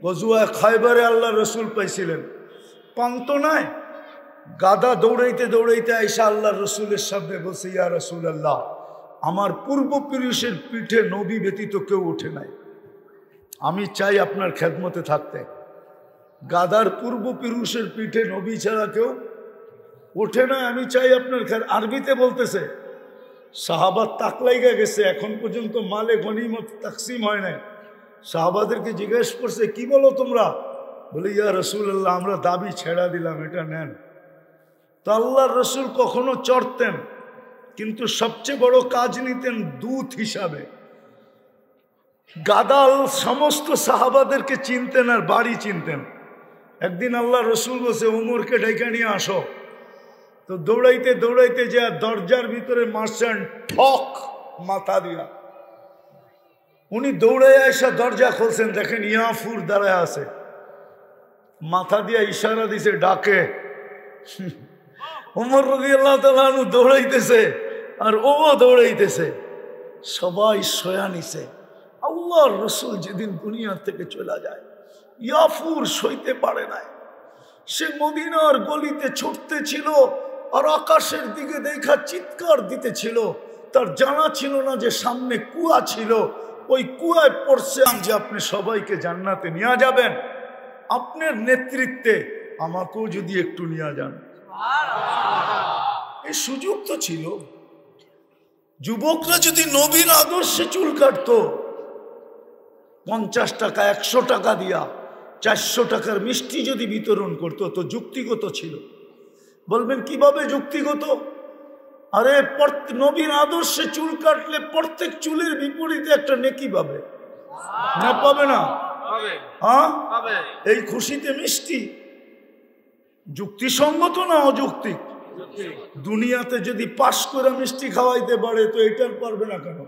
গজওয়ায়ে খায়বারে আল্লাহ রসুল পাইছিলেন, পান্ত নাই, গাদা দৌড়াইতে দৌড়াইতে আইসা আল্লাহ রসুলের সামনে বলছে, ইয়া রসুল আল্লাহ, আমার পূর্বপুরুষের পিঠে নবী ব্যতীত কেউ ওঠে নাই, আমি চাই আপনার খেদমতে থাকতে। গাদার পূর্বপুরুষের পিঠে নবী ছাড়া কেউ ওঠে না, আমি চাই আপনার আরবিতে বলতেছে। সাহাবাত তাকলাইগা গেছে, এখন পর্যন্ত মালে গনিমত তাকসিম হয় নাই। সাহাবাদেরকে জিজ্ঞেস করছে, কি বলো তোমরা? বলে, ইয়া রাসূলুল্লাহ, আমরা দাবি ছেড়া দিলাম, এটা নেন। তো আল্লাহর রসুল কখনো চড়তেন, কিন্তু সবচেয়ে বড় কাজ নিতেন দূত হিসাবে। গাদাল সমস্ত সাহাবাদেরকে চিনতেন আর বাড়ি চিনতেন। একদিন আল্লাহ রসুল বলছে, উমরকে ডেকে নিয়ে আসো। তো দৌড়াইতে দৌড়াইতে যে দরজার ভিতরে মারছেন ঠক মাথা দিয়া, উনি দৌড়াইয়া এসে দরজা খুলছেন, দেখেন ইয়াফুর দাঁড়ায় আছে, মাথা দিয়া ইশারা দিছে ডাকে। ওমর রাদিয়াল্লাহু তাআলা আনহু দৌড়াইতেছে আর ও দৌড়াইতেছে, সবাই শোয়া নিছে। আল্লাহর রসুল যেদিন দুনিয়া থেকে চলে যায়, ইয়াফুর সইতে পারে নাই, সে মদিনার গলিতে ছুটতে ছিল আর আকাশের দিকে দেখা চিৎকার দিতেছিল। তার জানা ছিল না যে সামনে কুয়া ছিল, ওই কুয়ায় পড়ছে যে আপনি সবাইকে জান্নাতে নিয়ে যাবেন, আপনার নেতৃত্বে আমাকেও যদি একটু নিয়ে যান। এই সুযোগ তো ছিল। যুবকরা যদি নবীর আদর্শে চুল কাটতো, 50 টাকা 100 টাকা দিয়া 400 টাকার মিষ্টি যদি বিতরণ করতো, তো যুক্তিগত ছিল। বলবেন কিভাবে যুক্তিগত? আরে নবীর আদর্শে চুল কাটলে প্রত্যেক চুলের বিপরীতে একটা নেকি পাবে না? পাবে না? হ্যাঁ, এই খুশিতে মিষ্টি যুক্তিসঙ্গত না অযৌক্তিক? দুনিয়াতে যদি পাশ করে মিষ্টি খাওয়াইতে পারে, তো এটার পারবে না কেন?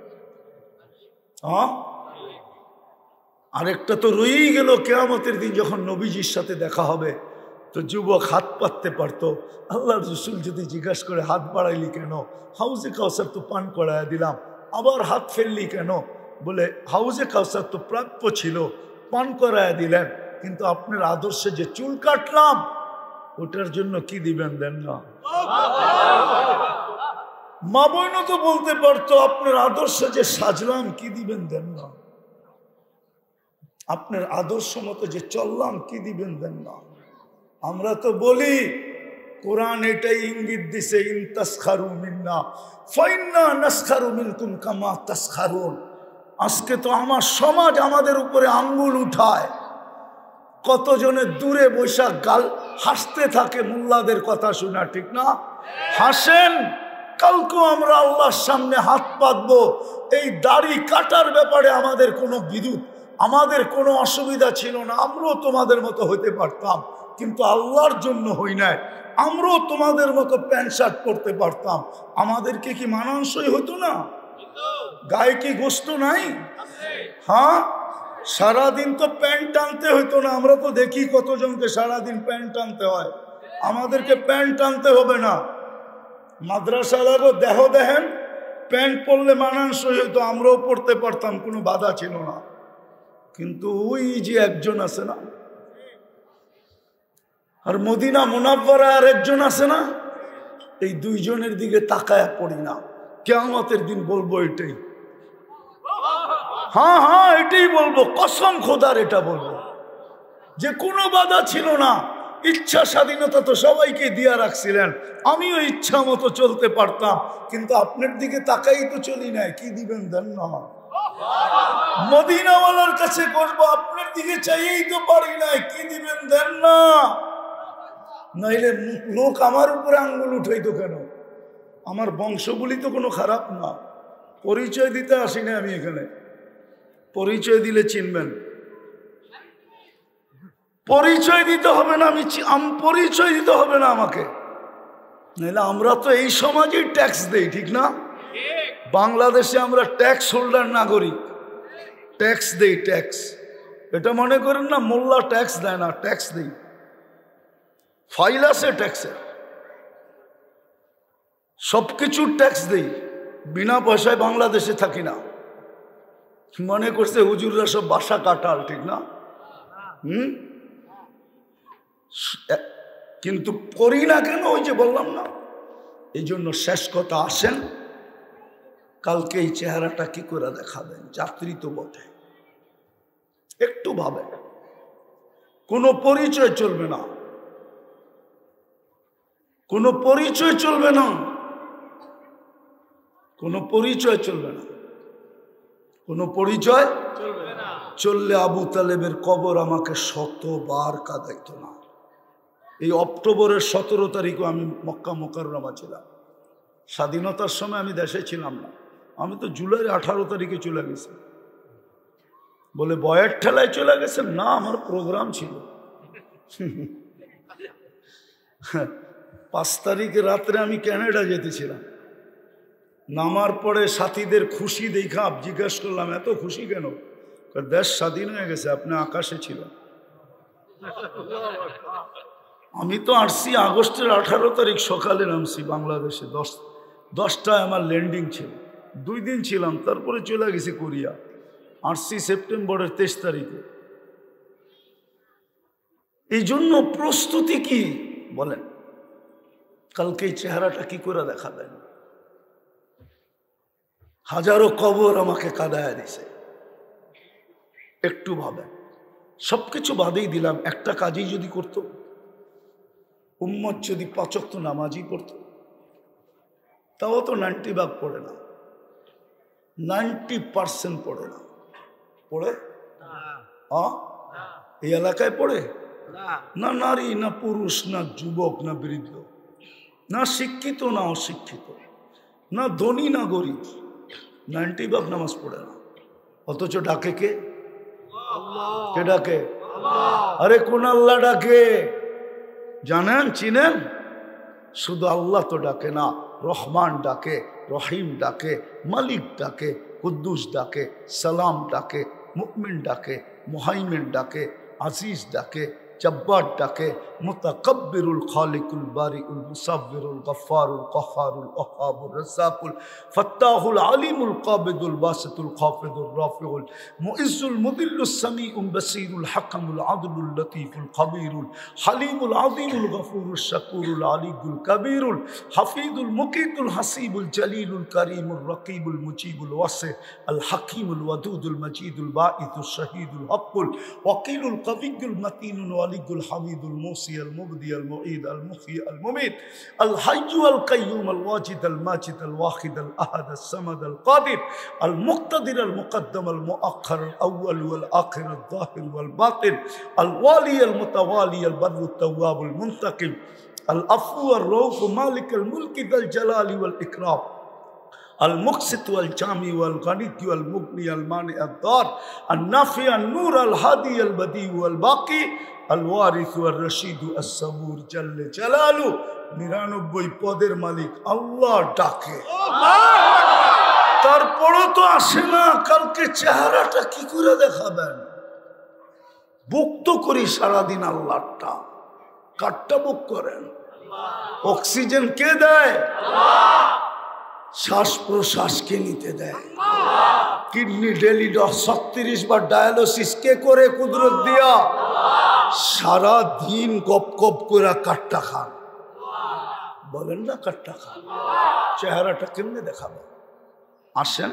হ্যাঁ, আরেকটা তো রয়েই গেল, কিয়ামতের দিন যখন নবীজির সাথে দেখা হবে, তো যুবক হাত পাততে পারতো। আল্লাহ রসুল যদি জিজ্ঞাসা করে, হাত বাড়াইলি কেন? হাউজে কাউসার তো পান করায় দিলাম, আবার হাত ফেললি কেন? বলে, হাউজে কাউসার তো প্রাপ্য ছিল, পান করায় দিলেন, কিন্তু আপনার আদর্শে যে চুল কাটলাম, ওটার জন্য কি দিবেন? দেন না। মা বোন তো বলতে পারতো, আপনার আদর্শে যে সাজলাম, কি দিবেন? দেন না। আপনার আদর্শ মতো যে চললাম, কি দিবেন? দেন না। আমরা তো বলি, কোরআন এটাই ইঙ্গিত দিছে, ইন তাসখারু মিন্না ফাইন্না নাসখারু মিনকুম কামা তাসখারুন। আজকে তো আমার সমাজ আমাদের উপরে আঙ্গুল উঠায়, কতজনে দূরে বৈশা গাল হাসতে থাকে মোল্লাদের কথা শোনা, ঠিক না? হাসেন, কালকেও আমরা আল্লাহর সামনে হাত পাতবো। এই দাড়ি কাটার ব্যাপারে আমাদের কোনো বিদ্যুৎ, আমাদের কোনো অসুবিধা ছিল না, আমরাও তোমাদের মতো হইতে পারতাম, কিন্তু আল্লাহর জন্য হই নাই। আমরাও তোমাদের মতো প্যান্ট শার্ট পরতে পারতাম, আমাদেরকে কি মানানসই হতো না? গায়ে কি গোস্ত নাই? হ্যাঁ, সারাদিন তো প্যান্ট টানতে হইতো না। আমরা তো দেখি কতজনকে সারাদিন প্যান্ট টানতে হয়, আমাদেরকে প্যান্ট টানতে হবে না। মাদ্রাসা লাগো দেহ দেখেন, প্যান্ট পরলে মানানসই হইতো, আমরাও পড়তে পারতাম, কোনো বাধা ছিল না। কিন্তু ওই যে একজন আছে না, আর মদিনা মুনাফফারা আর একজন আছে না, এই দুইজনের দিকে তাকায়া পড়ি না। কিয়ামতের দিন বলবো এটাই, হ্যাঁ হ্যাঁ এটাই বলবো, কসম খোদার এটা বলবো যে কোনো বাধা ছিল না। ইচ্ছা স্বাধীনতা তো সবাইকে দিয়া রাখছিলেন, আমিও ইচ্ছা মতো চলতে পারতাম, কিন্তু আপনার দিকে তাকাই তো চলি নাই। কি দিবেন দেন না, মদিনাওয়ালার কাছে করবো, আপনার দিকে চাইয়েই তো পারি নাই, কি দিবেন দেন না। নাইলে লোক আমার উপরে আঙ্গুল উঠাইতো কেন? আমার বংশগুলি তো কোনো খারাপ না, পরিচয় দিতে আসি না আমি এখানে। পরিচয় দিলে চিনবেন, পরিচয় দিতে হবে না, পরিচয় দিতে হবে না আমাকে। নাহলে আমরা তো এই সমাজেই ট্যাক্স দেই, ঠিক না? বাংলাদেশে আমরা ট্যাক্স হোল্ডার নাগরিক, ট্যাক্স দেই, ট্যাক্স। এটা মনে করেন না মোল্লা ট্যাক্স দেয় না, ট্যাক্স দেই, ফাইল আছে ট্যাক্সের, সবকিছুর ট্যাক্স দেই, বিনা পয়সায় বাংলাদেশে থাকি না। মনে করছে হুজুররা সব বাসা কাটাল, ঠিক না? কিন্তু করি না কেন? ওই যে বললাম না। এই জন্য শেষ কথা, আসেন কালকে এই চেহারাটা কি করে দেখাবেন? যাত্রী তো বটে, একটু ভাবেন। কোনো পরিচয় চলবে না, কোনো পরিচয় চলবে না, কোনো পরিচয় চলবে না, কোনো পরিচয় চললে আবু তালেবের কবর আমাকে 100বার কাঁদাইতো না। এই অক্টোবরের 17 তারিখও আমি মক্কা মুকাররমা ছিলাম। স্বাধীনতার সময় আমি দেশে ছিলাম না, আমি তো জুলাই 18 তারিখে চলে গেছি। বলে বয়ের ঠেলায় চলে গেছেন? না, আমার প্রোগ্রাম ছিল। 5 তারিখে রাত্রে আমি ক্যানাডা যেতেছিলাম। নামার পরে সাথীদের খুশি দেখা জিজ্ঞেস করলাম, এত খুশি কেন? দেশ স্বাধীন হয়ে গেছে, আপনি আকাশে ছিলেন। আমি তো আসছি আগস্টের 18 তারিখ সকালে নামছি বাংলাদেশে, 10টায় আমার ল্যান্ডিং ছিল। 2 দিন ছিলাম, তারপরে চলে গেছি কোরিয়া। আসছি সেপ্টেম্বরের 23 তারিখে। এই জন্য প্রস্তুতি কি বলেন? কালকে এই চেহারাটা কি করে দেখাবেন? হাজারো কবর আমাকে কাঁদায় দিছে। একটু ভাবেন, সবকিছু বাদেই দিলাম, একটা কাজই যদি করত, উম্মত যদি 5 ওয়াক্ত নামাজই পড়ত, তাও তো 90 ভাগ পড়ে না, 90% পড়ে না। পড়ে? এই এলাকায় পড়ে না? নারী না পুরুষ, না যুবক না বৃদ্ধ, না শিক্ষিত না অশিক্ষিত, না ধনী না গরিব, 90 ভাগ নামাজ পড়ে না। অথচ ডাকে কে? কে ডাকে? আরে কোন আল্লাহ ডাকে জানেন, চিনেন? শুধু আল্লাহ তো ডাকে না, রহমান ডাকে, রহিম ডাকে, মালিক ডাকে, কুদ্দুস ডাকে, সালাম ডাকে, মুমিন ডাকে, মুহাইমিন ডাকে, আজিজ ডাকে, জব্বার ডাকে, মুতাকাব্বিরুল খালিকুল বারিউল মুসাব্বিরুল গফফারুল কহ্হারুল ওয়াহাবুর রাজ্জাকুল ফাত্তাহুল আলিমুল কাবিদুল বাসিতুল খাফিদুর রাফিউল মুইজ্জুল মুদিল্লুস সামিউল বাসীরুল হাকামুল আদলুল লতীফুল খবীরুল হালিমুল আযীমুল গফুরুশ শাকুরুল আলিয়ুল কবীরুল হাফিজুল মুকিতুল হাসিবুল জলিলুল করিমুর রকিবুল মুজিবুল ওয়াসি আল হাকিমুল ওয়াদুদুল মজিদুল বাঈসুশ শহীদুল হকুল ওয়াকিলুল কবিয়ুল মতিনুল ওয়ালিয়ুল হামিদুল মুসি আল মুবদি আল মুঈদ আল মুহয়ি আল মুমীত আল হাইয়্যু আল কাইয়্যুম আল ওয়াজিদ আল মাজিদ আল ওয়াহিদ আল আহাদ আল সামাদ আল কাদির আল মুক্তাদির আল মুকদ্দম আল মুআখ্খার আল আউয়াল ওয়াল আখির আল যাহির ওয়াল বাতিন আল ওয়ালি আল মুতাওয়ালি আল বাররু তাওয়াব আল মুনতাকিম আল আফু আর রউফ মালিক আল মুলকি যাল জালালি ওয়াল ইকরাম المقسط والجامع والغني والمغني المانع الضار النافع النور الهادي البديع والباقي الوارث والرشيد الصبور جل جلاله 99 পদের মালিক আল্লাহ ডাকে, তারপরও তো আসে না। কালকে চেহারাটা কি করে দেখাবেন? বুক তো করি সারাদিন আল্লাহটা, কারটা বুক করেন? অক্সিজেন কে দেয়? শ্বাস প্রশ্বাসকে নিতে দেয়। কিডনি ডেলি 36 বার ডায়ালিসিস কে করে? কুদরত দিয়া। সারা দিন গপ গপ করে কাট্টা খান, বলেন না কাট্টা খান, চেহারাটা কেমনে দেখাবে? আসেন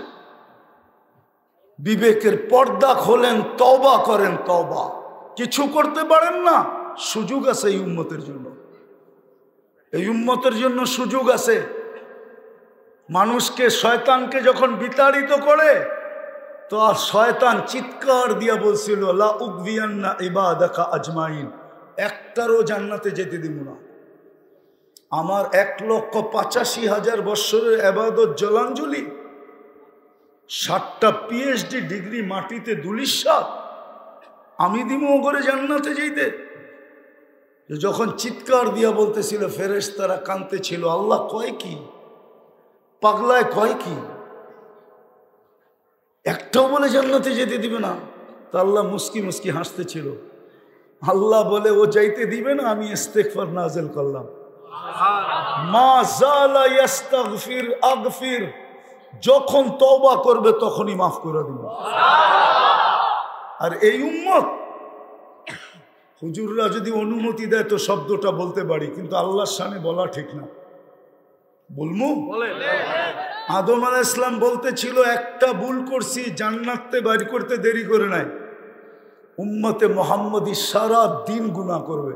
বিবেকের পর্দা খোলেন, তওবা করেন। তওবা কিছু করতে পারেন না, সুযোগ আছে এই উম্মতের জন্য। এই উম্মতের জন্য সুযোগ আছে। মানুষকে, শয়তানকে যখন বিতাড়িত করে, তো আর শয়তান চিৎকার দিয়া বলছিল, লা উগবিয়ান্না ইবাদাকা আজমাইন, একটারও জান্নাতে যেতে দিব না। আমার 1,85,000 বৎসরের ইবাদত জলাঞ্জলি, 60টা PhD ডিগ্রি মাটিতে দুলিশাত, আমি দিব করে জান্নাতে যেতে? যখন চিৎকার দিয়া বলতেছিল, ফেরেশতারা কাঁদতেছিল, আল্লাহ কয় কি? পাগলায় কয় কি? একটাও বলে জান্নাতে যেতে দিবে না। তা আল্লাহ মুস্কি মুস্কি হাসতেছিল। আল্লাহ বলে, ও যাইতে দিবে না, আমি ইস্তেগফার নাযিল করলাম। মা যালা ইস্তাগফির আগফির, যখন তওবা করবে তখনই মাফ করে দিব। আর এই উম্মত, হুজুররা যদি অনুমতি দেয় তো শব্দটা বলতে পারি, কিন্তু আল্লাহর শানে বলা ঠিক না। বলমু? আদম আলাইহিস সালাম বলতেছিল, একটা ভুল করছি, জান্নাতে বাইর করতে দেরি করে নাই। উম্মতে মুহাম্মদী সারা দিন গুনাহ করবে,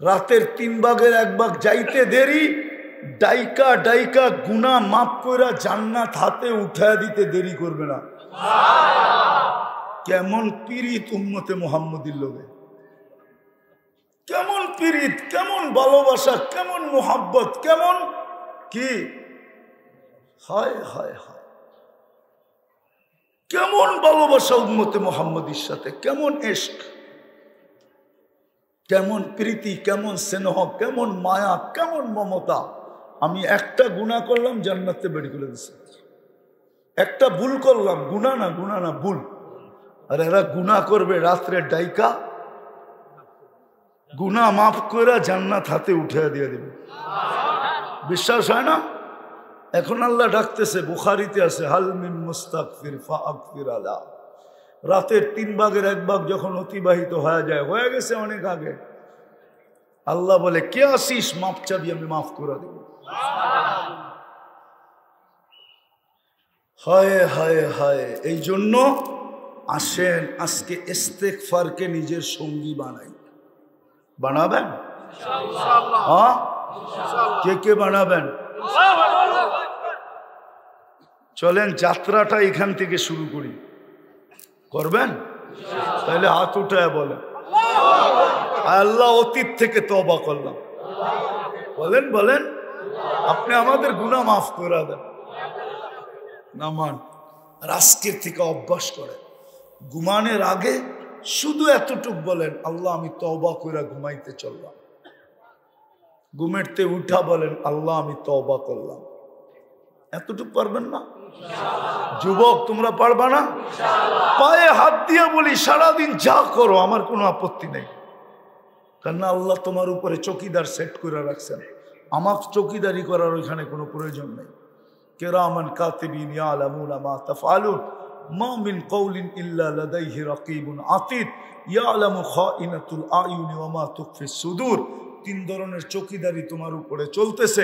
রাতের 3 ভাগের 1 ভাগ যাইতে দেরি, ডাইকা ডাইকা গুনাহ মাফ কইরা জান্নাত হাতে উঠায় দিতে দেরি করবে না। কেমন পীড়িত উম্মতে মুহাম্মদীর লোকে, কেমন পীড়িত, কেমন ভালোবাসা, কেমন মোহাব্বত, কেমন কি, হায় হায় হায়, কেমন ভালোবাসা উম্মতে মুহাম্মদীর সাথে, কেমন ইশক, কেমন প্রীতি, কেমন স্নেহ, কেমন মায়া, কেমন মমতা। আমি একটা গুনাহ করলাম, জান্নাতে বের করে দিছে। একটা ভুল করলাম, গুনাহ না ভুল, আর এরা গুনাহ করবে রাত্রে ডাইকা, গুনাহ মাফ করে জান্নাত হাতে উঠে দিয়ে দেবে। বিশ্বাস হয় না? এখন আল্লাহ ডাকতেছে, বুখারীতে আছে, হাল মিন মুস্তাগফির ফাগফির আলা। রাতের 3 ভাগের 1 ভাগ যখন অতিবাহিত হয়ে যায়, হয়ে গেছে অনেক আগে, আল্লাহ বলে, কে আসিস, মাফ চাবি, আমি মাফ করে দেব। হায় হায় হায়। এই জন্য আসেন আজকে ইস্তেগফারকে নিজের সঙ্গী বানাই। বানাবেন? হ্যাঁ, কে কে বানাবেন? চলেন যাত্রাটা এখান থেকে শুরু করি। করবেন? তাহলে হাত উঠায় বলেন, আল্লাহ অতীত থেকে তওবা করলাম। বলেন বলেন, আপনি আমাদের গুনাহ মাফ করে দেন। নামান আর আজকের থেকে অভ্যাস করেন, ঘুমানোর আগে শুধু এতটুক বলেন, আল্লাহ আমি তওবা কইরা ঘুমাইতে চললাম। ঘুমেরতে উঠা বলেন, আল্লাহ আমি তওবা করলাম। এতটুক পারবেন না? যুবক তোমরা পারবা না? পায়ে হাত দিয়ে বলি, সারাদিন যা করো আমার কোনো আপত্তি নেই, কারণ আল্লাহ তোমার উপরে চকিদার সেট করে রাখছেন। আমার চকিদারি করার ওইখানে কোনো প্রয়োজন নেই। কিরামান কাতিবিন ইয়ালামুনা মা তাফআলুন মা মিন কওলিন ইল্লা লাদাইহি রাকিবুন আতীদ ইয়ালামু খাইনাতুল আয়ুনি ওয়া মা তুখফিস সুদূর। 3 ধরনের চকিদারি তোমার উপরে চলতেছে।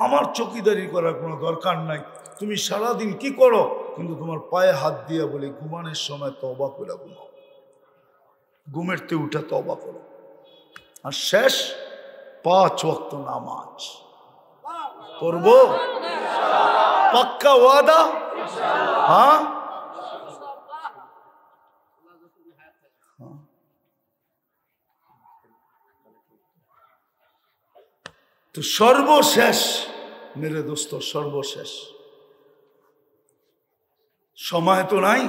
আমার চকিদারি করার কোনো দরকার নাই। তুমি সারাদিন কি করো, কিন্তু তোমার পায়ে হাত দিয়ে বলি, ঘুমানোর সময় তওবা করে ঘুমাও, ঘুমেরতে উঠে তওবা করো। আর শেষ 5 ওয়াক্ত নামাজ করব, পাক্কা ওয়াদা? হ্যাঁ, তো সর্বশেষ মেরে দোস্ত, সর্বশেষ সময় তো নাই।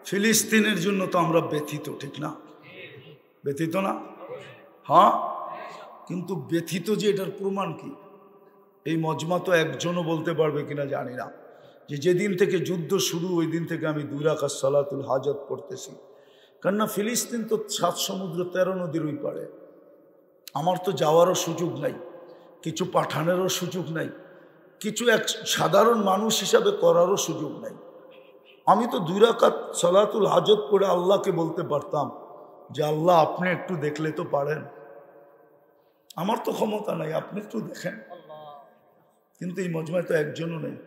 ফিলিস্তিনের জন্য তো আমরা ব্যথিত, ঠিক না? ব্যথিত না? হ্যাঁ, কিন্তু ব্যথিত যে এটার প্রমাণ কি? এই মজমা তো একজনও বলতে পারবে কিনা জানি না, যে যেদিন থেকে যুদ্ধ শুরু ওই দিন থেকে আমি 2 রাকাত সালাতুল হাজত পড়তেছি। কেননা ফিলিস্তিন তো 7 সমুদ্র 13 নদীর ওই পারে। আমার তো যাওয়ারও সুযোগ নাই, কিছু পাঠানেরও সুযোগ নাই, কিছু এক সাধারণ মানুষ হিসাবে করারও সুযোগ নাই। আমি তো 2 রাকাত সালাতুল হাজত পড়ে আল্লাহকে বলতে পারতাম যে আল্লাহ আপনি একটু দেখলে তো পারেন, আমার তো ক্ষমতা নাই, আপনি একটু দেখেন। কিন্তু এই মজমায় তো একজনও নেই,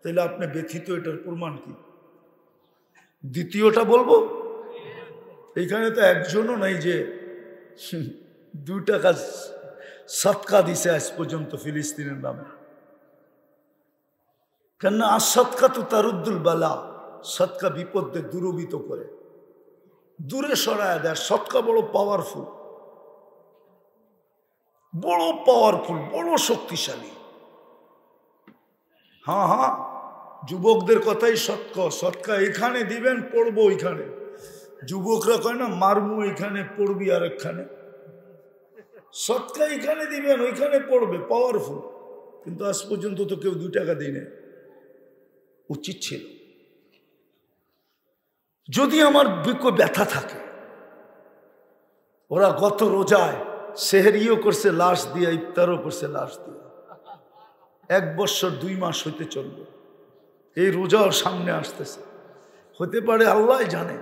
তাহলে আপনি ব্যথিত, এটার প্রমাণ কি? দ্বিতীয়টা বলবো, এইখানে তো একজনও নাই যে 2 টাকা সৎকা দিছে আজ পর্যন্ত ফিলিস্তিনের নামে। কেননা আর সৎকা তো তারুদ্দুল বালা, সৎকা বিপদে দূরবিত করে, দূরে সরায় দেয়। সৎকা বড় পাওয়ারফুল, বড় পাওয়ারফুল, বড় শক্তিশালী। হ্যাঁ হ্যাঁ, যুবকদের কথাই সৎকা, সৎকা এখানে দিবেন, পড়বো ওইখানে। যুবকরা কয় না মারমু এখানে, পড়বি আর একখানে। সৎকা এখানে দিবেন, ওইখানে পড়বে, পাওয়ারফুল। কিন্তু আজ পর্যন্ত তো কেউ 2 টাকা দেয় না। উচিত ছিল, যদি আমার বুকে ব্যথা থাকে। ওরা গত রোজায় সেহরিও করছে লাশ দিয়ে, ইফতারও করছে লাশ দিয়ে। 1 বছর 2 মাস হইতে চলবে, এই রোজাও সামনে আসতেছে। হতে পারে আল্লাহ জানে,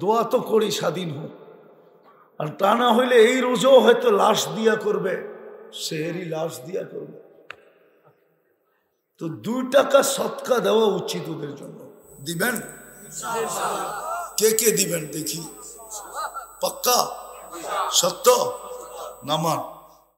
দোয়া তো করি স্বাধীন হোক। আর তা না হইলে এই রোজাও হয়তো লাশ দিয়া করবে, সেহরি লাশ দিয়া করবে। তো 2 টাকা সৎকা দেওয়া উচিত ওদের জন্য। দিবেন? কে কে দিবেন দেখি? পাক্কা? সত্য? নামান